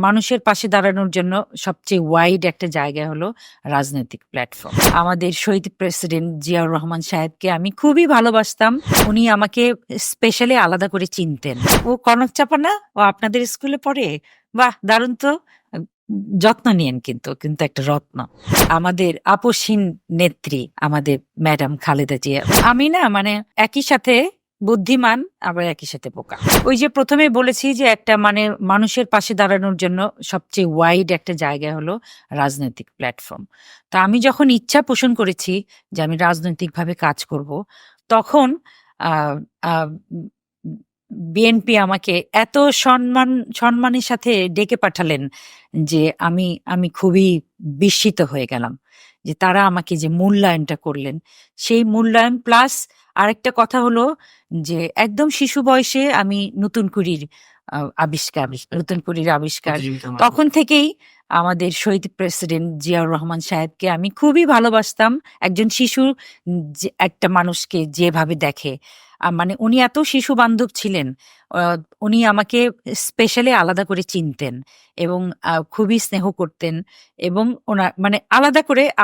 মানুষের পাশে দাঁড়ানোর জন্য সবচেয়ে ওয়াইড একটা জায়গা হলো রাজনৈতিক প্ল্যাটফর্ম। আমাদের শহীদ প্রেসিডেন্ট জিয়াউর রহমান সাহেবকে আমি খুবই ভালোবাসতাম। উনি আমাকে স্পেশালি আলাদা করে চিনতেন। ও কনক চাপা না? ও আপনাদের স্কুলে পড়ে? বাহ! দারুণ তো। যত্ন নিয়েন কিন্তু একটা রত্ন। আমাদের আপসহীন নেত্রী আমাদের ম্যাডাম খালেদা জিয়া। আমি না মানে একই সাথে বুদ্ধিমান আবার একই সাথে বোকা। ওই যে প্রথমে বলেছি যে একটা মানে মানুষের পাশে দাঁড়ানোর জন্য সবচেয়ে ওয়াইড একটা জায়গা হলো রাজনৈতিক প্ল্যাটফর্ম। তো আমি যখন ইচ্ছা পোষণ করেছি যে আমি রাজনৈতিকভাবে কাজ করব, তখন আহ, আহ, বিএনপি আমাকে এত সম্মানের সাথে ডেকে পাঠালেন যে আমি আমি খুবই বিস্মিত হয়ে গেলাম যে তারা আমাকে যে মূল্যায়নটা করলেন, সেই মূল্যায়ন প্লাস আরেকটা কথা হলো যে একদম শিশু বয়সে আমি নতুন কুড়ির আবিষ্কার তখন থেকেই আমাদের শহীদ প্রেসিডেন্ট জিয়াউর রহমান সাহেবকে আমি খুবই ভালোবাসতাম। একজন শিশু একটা মানুষকে যেভাবে দেখে, মানে উনি এত শিশু বান্ধব ছিলেন। উনি আমাকে স্পেশালি আলাদা করে চিনতেন এবং খুবই স্নেহ করতেন। এবং ওনার মানে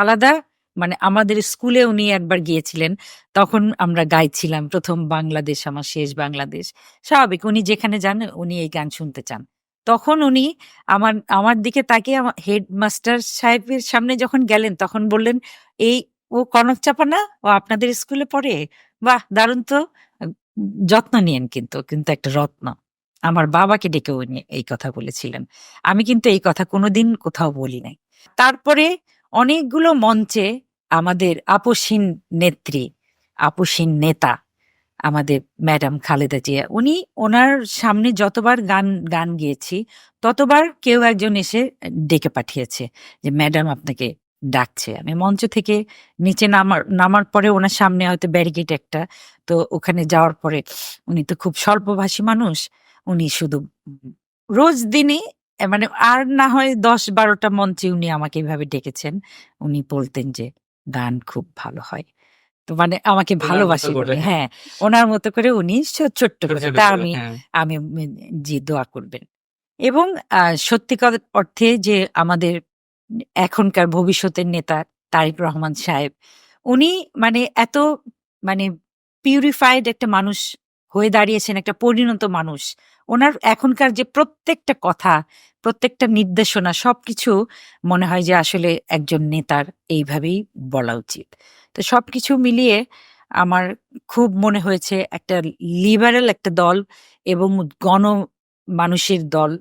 আলাদা মানে আমাদের স্কুলে উনি একবার গিয়েছিলেন, তখন আমরা গাইছিলাম প্রথম বাংলাদেশ আমার শেষ বাংলাদেশ। স্বাভাবিক, উনি যেখানে যান উনি এই গান শুনতে চান। তখন উনি আমার আমার দিকে তাকিয়ে হেডমাস্টার সাহেবের সামনে যখন গেলেন তখন বললেন, এই ও কনক চাপা না? ও আপনাদের স্কুলে পড়ে? বাহ! দারুণ তো। যত্ন নিয়েন কিন্তু একটা রত্ন। আমার বাবাকে ডেকে উনি এই কথা বলেছিলেন। আমি কিন্তু এই কথা কোনোদিন কোথাও বলি নাই। তারপরে অনেকগুলো মঞ্চে আমাদের আপসহীন নেত্রী, আপসহীন নেতা আমাদের ম্যাডাম খালেদা জিয়া, উনি ওনার সামনে যতবার গান গেয়েছি ততবার কেউ একজন এসে ডেকে পাঠিয়েছে যে ম্যাডাম আপনাকে ডাকছে। আমি মঞ্চ থেকে নিচে নামার পরে ওনার সামনে হয়তো ব্যারিকেড একটা, তো ওখানে যাওয়ার পরে উনি তো খুব স্বল্পভাষী মানুষ, উনি শুধু রোজ দিনই মানে আর না হয় ১০-১২টা মঞ্চে উনি আমাকে এভাবে ডেকেছেন। উনি বলতেন যে গান খুব ভালো হয়। তো মানে আমাকে ভালোবাসে বলে, হ্যাঁ, ওনার মতো করে উনি ছোট্ট করে তা আমি আমি জি দোয়া করবেন। এবং সত্যিকার অর্থে যে আমাদের এখনকার ভবিষ্যতের নেতা তারেক রহমান সাহেব, উনি মানে এত মানে পিউরিফাইড একটা মানুষ হয়ে দাঁড়িয়েছেন, একটা পরিণত মানুষ। ওনার এখনকার যে প্রত্যেকটা কথা, প্রত্যেকটা নির্দেশনা সবকিছু মনে হয় যে আসলে একজন নেতার এইভাবেই বলা উচিত। তো সবকিছু মিলিয়ে আমার খুব মনে হয়েছে একটা লিবারেল একটা দল এবং মানুষের দল,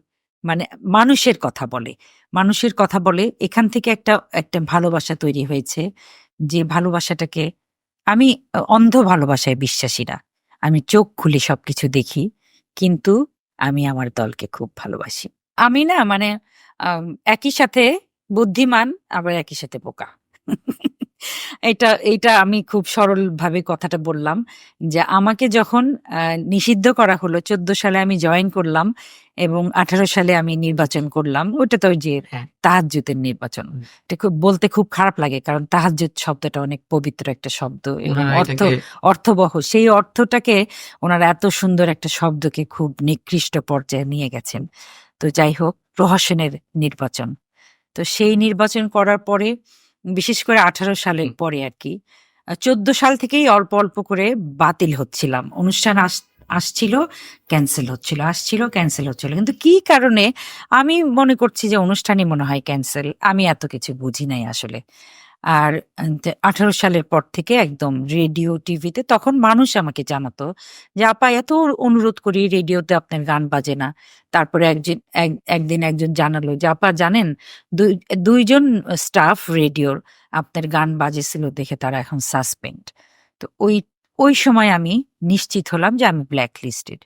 মানে মানুষের কথা বলে এখান থেকে একটা ভালোবাসা তৈরি হয়েছে। যে ভালোবাসাটাকে আমি অন্ধ ভালোবাসায় বিশ্বাসী না। আমি চোখ খুলে সবকিছু দেখি, কিন্তু আমি আমার দলকে খুব ভালোবাসি। আমি না মানে একই সাথে বুদ্ধিমান আবার একই সাথে বোকা। এইটা আমি খুব সরলভাবে কথাটা বললাম যে আমাকে যখন নিষিদ্ধ করা হলো ১৪ সালে আমি জয়েন করলাম এবং ১৮ সালে আমি নির্বাচন করলাম। ওটা তো ওই যে তাহাজ্জুদের নির্বাচন। এটা বলতে খুব খারাপ লাগে, কারণ তাহাজ্জুদ শব্দটা অনেক পবিত্র একটা শব্দ এবং অর্থবহ। সেই অর্থটাকে ওনারা এত সুন্দর একটা শব্দকে খুব নিকৃষ্ট পর্যায়ে নিয়ে গেছেন। তো যাই হোক, প্রহসনের নির্বাচন। তো সেই নির্বাচন করার পরে বিশেষ করে ১৮ সালের পরে আর কি ১৪ সাল থেকেই অল্প অল্প করে বাতিল হচ্ছিলাম। অনুষ্ঠান আসছিল, ক্যান্সেল হচ্ছিল, আসছিল, ক্যান্সেল হচ্ছিল। কিন্তু কি কারণে আমি মনে করছি যে অনুষ্ঠানই মনে হয় ক্যান্সেল। আমি এত কিছু বুঝি নাই আসলে। আর ১৮ সালের পর থেকে একদম রেডিও, টিভিতে তখন মানুষ আমাকে জানাতো যে, "আপা এত অনুরোধ করি রেডিওতে আপনার গান বাজে না।" তারপরে একদিন একজন জানালো যে, "আপা জানেন ২ জন স্টাফ রেডিওর আপনার গান বাজেছিল দেখে তারা এখন সাসপেন্ড।" তো ওই সময় আমি নিশ্চিত হলাম যে আমি ব্ল্যাক লিস্টেড।